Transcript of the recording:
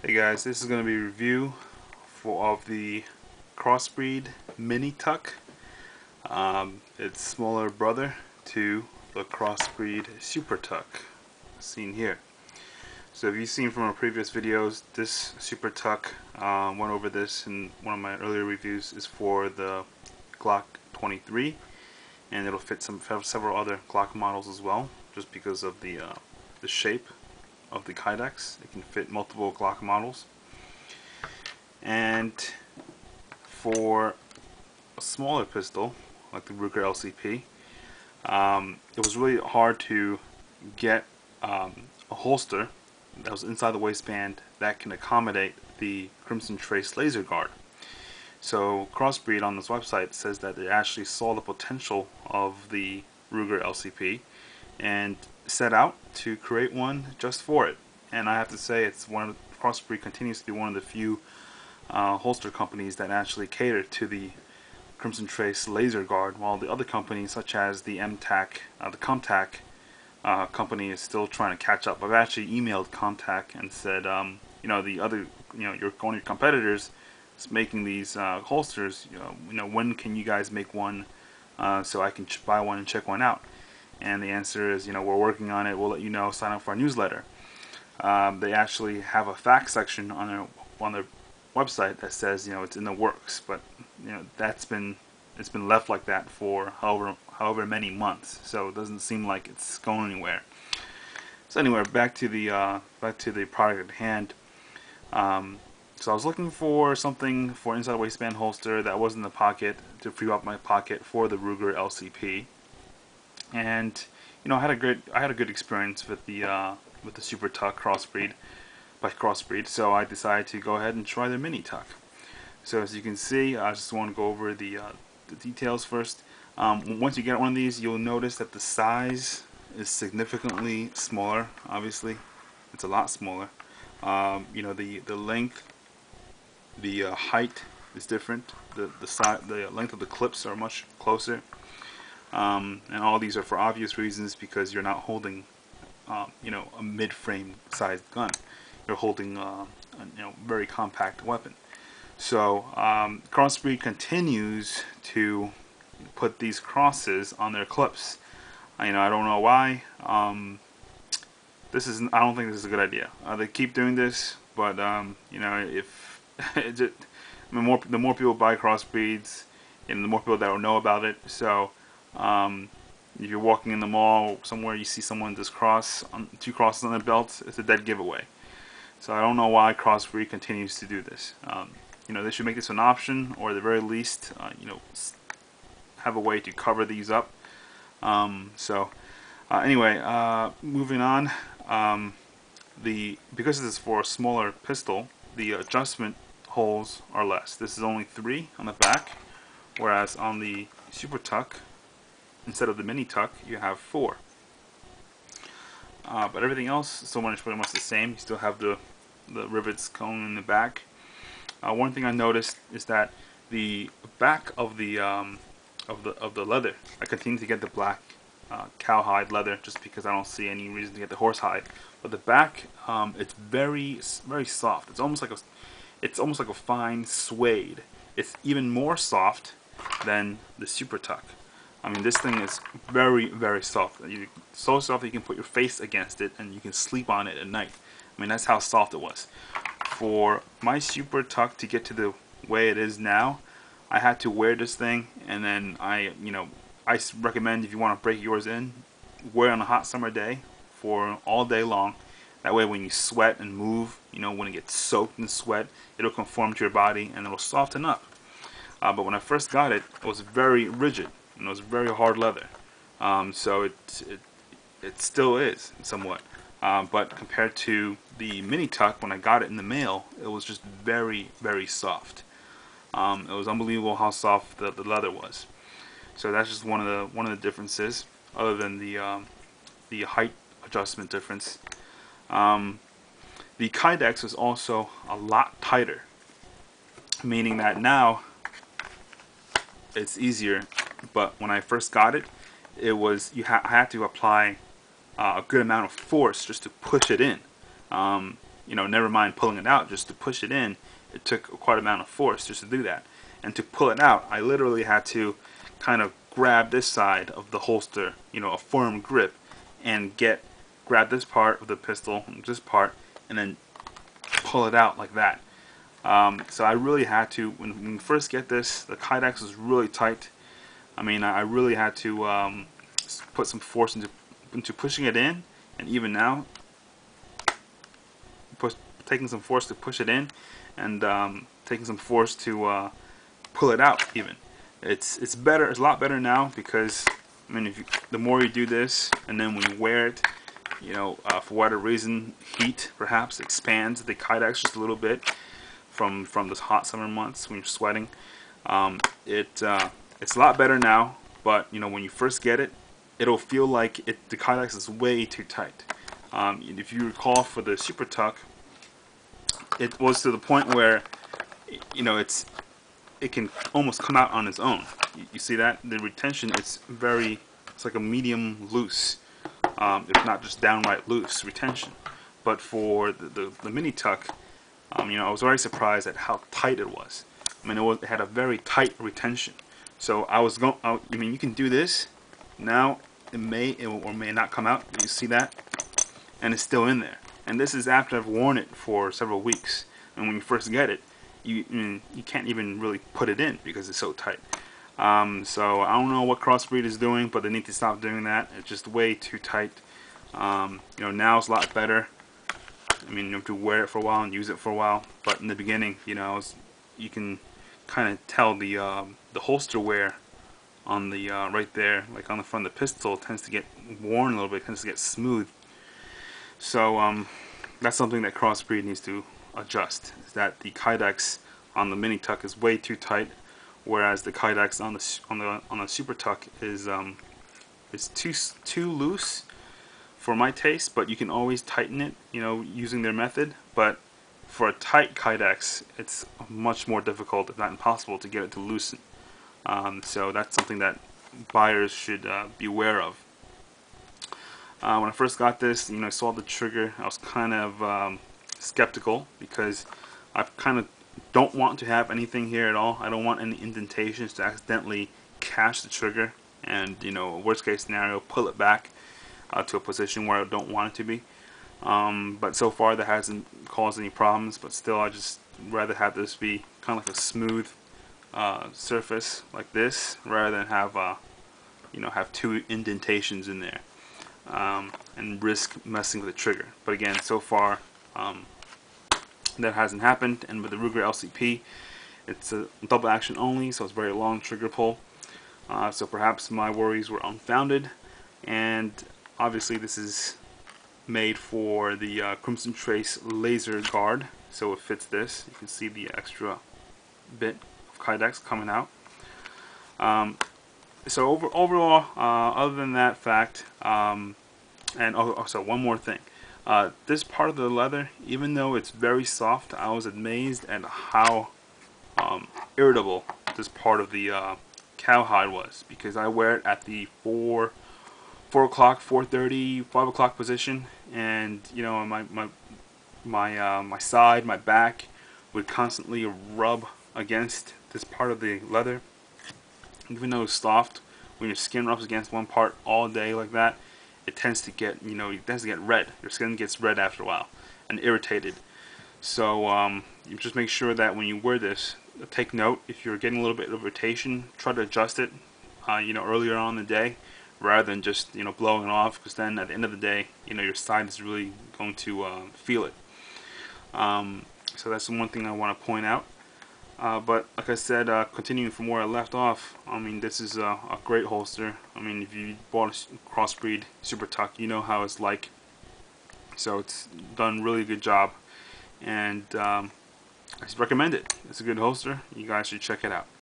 Hey guys, this is going to be a review of the Crossbreed MiniTuck. It's smaller brother to the Crossbreed SuperTuck seen here. So if you've seen from our previous videos, this SuperTuck, went over this in one of my earlier reviews, is for the Glock 23, and it'll fit several other Glock models as well, just because of the shape of the Kydex. It can fit multiple Glock models. And for a smaller pistol like the Ruger LCP, it was really hard to get a holster that was inside the waistband that can accommodate the Crimson Trace laser guard. So Crossbreed on this website says that they actually saw the potential of the Ruger LCP and set out to create one just for it. And I have to say, Crossbreed continues to be one of the few holster companies that actually cater to the Crimson Trace laser guard, while the other companies such as the MTAC, the Comtac company, is still trying to catch up. I've actually emailed Comtac and said, your competitors is making these holsters. When can you guys make one so I can buy one and check one out? And the answer is, we're working on it. We'll let you know. Sign up for our newsletter. They actually have a fact section on their website that says, it's in the works, but it's been left like that for however many months. So it doesn't seem like it's going anywhere. So anyway, back to the product at hand. So I was looking for something for inside waistband holster that was in the pocket to free up my pocket for the Ruger LCP. And I had a good experience with the SuperTuck Crossbreed by Crossbreed, so I decided to go ahead and try their MiniTuck. So as you can see, I just want to go over the details first. Once you get one of these, you'll notice that the size is significantly smaller. Obviously, it's a lot smaller. The length, the height is different. The length of the clips are much closer. And all these are for obvious reasons, because you're not holding a mid-frame sized gun. You're holding a very compact weapon. So Crossbreed continues to put these crosses on their clips. I don't know why. I don't think this is a good idea. They keep doing this, but if the more people buy Crossbreeds, and the more people that will know about it. So if you're walking in the mall somewhere, you see someone with this two crosses on their belt, it's a dead giveaway. So I don't know why Crossbreed continues to do this. They should make this an option, or at the very least, have a way to cover these up. Anyway, moving on. Because this is for a smaller pistol, the adjustment holes are less. This is only 3 on the back, whereas on the SuperTuck, instead of the MiniTuck, you have 4. But everything else is pretty much the same. You still have the rivets going in the back. One thing I noticed is that the back of the leather, I continue to get the black cowhide leather just because I don't see any reason to get the horsehide. But the back, it's very soft. It's almost like a fine suede. It's even more soft than the SuperTuck. I mean, this thing is very soft. So soft that you can put your face against it and you can sleep on it at night. I mean, that's how soft it was. For my SuperTuck to get to the way it is now, I had to wear this thing, and then I recommend, if you want to break yours in, wear it on a hot summer day for all day long. That way when you sweat and move, when it gets soaked in sweat, it'll conform to your body and it'll soften up. But when I first got it, it was very rigid. And it was very hard leather, so it still is somewhat. But compared to the MiniTuck, when I got it in the mail, it was just very soft. It was unbelievable how soft the leather was. So that's just one of the differences, other than the height adjustment difference. The Kydex is also a lot tighter, meaning that now it's easier. But when I first got it, I had to apply a good amount of force just to push it in. never mind pulling it out, just to push it in, it took quite a amount of force just to do that. And to pull it out, I literally had to kind of grab this side of the holster, a firm grip, and grab this part of the pistol, this part, and then pull it out like that. So I really had to, when you first get this, the Kydex is really tight. I mean, I really had to put some force into pushing it in, and even now, taking some force to push it in, and taking some force to pull it out. Even it's better. It's a lot better now because I mean, the more you do this, and then when you wear it, for whatever reason, heat perhaps expands the Kydex just a little bit from those hot summer months when you're sweating. It's a lot better now, but when you first get it, it'll feel like the Kydex is way too tight. If you recall, for the Super Tuck, it was to the point where it can almost come out on its own. You see that? The retention, it's like a medium loose, if not just downright loose retention. But for the MiniTuck, I was very surprised at how tight it was. I mean, it had a very tight retention. So I mean, you can do this. Now it may or may not come out. You see that? And it's still in there. And this is after I've worn it for several weeks. And when you first get it, you can't even really put it in because it's so tight. So I don't know what Crossbreed is doing, but they need to stop doing that. It's just way too tight. Now it's a lot better. I mean, you have to wear it for a while and use it for a while. But in the beginning, you can kind of tell the holster wear on the right there, like on the front of the pistol, tends to get worn a little bit, tends to get smooth. So that's something that Crossbreed needs to adjust. Is that the Kydex on the MiniTuck is way too tight, whereas the Kydex on the Super Tuck is too loose for my taste. But you can always tighten it, using their method. But for a tight Kydex, it's much more difficult, if not impossible, to get it to loosen. So that's something that buyers should be aware of. When I first got this, I saw the trigger, I was kind of skeptical because I kind of don't want to have anything here at all. I don't want any indentations to accidentally catch the trigger and, worst case scenario, pull it back to a position where I don't want it to be. But so far that hasn't caused any problems, but still I just rather have this be kind of like a smooth surface like this, rather than have have two indentations in there and risk messing with the trigger. But again, so far that hasn't happened. And with the Ruger LCP, it's a double action only, so it's very long trigger pull. So perhaps my worries were unfounded. And obviously this is made for the Crimson Trace laser guard, so it fits this. You can see the extra bit of Kydex coming out. So overall, other than that fact, and also one more thing, this part of the leather, even though it's very soft, I was amazed at how irritable this part of the cowhide was, because I wear it at the 4 o'clock, 4:30, 5 o'clock position, and my side, my back would constantly rub against this part of the leather. Even though it's soft, when your skin rubs against one part all day like that, it tends to get red. Your skin gets red after a while and irritated. So you just make sure that when you wear this, take note if you're getting a little bit of irritation, try to adjust it earlier on in the day, rather than just blowing it off, because then at the end of the day, your side is really going to feel it. So that's the one thing I want to point out. But like I said, continuing from where I left off, I mean, this is a great holster. I mean, if you bought a Crossbreed Super Tuck, you know how it's like. So it's done really good job, and I recommend it. It's a good holster. You guys should check it out.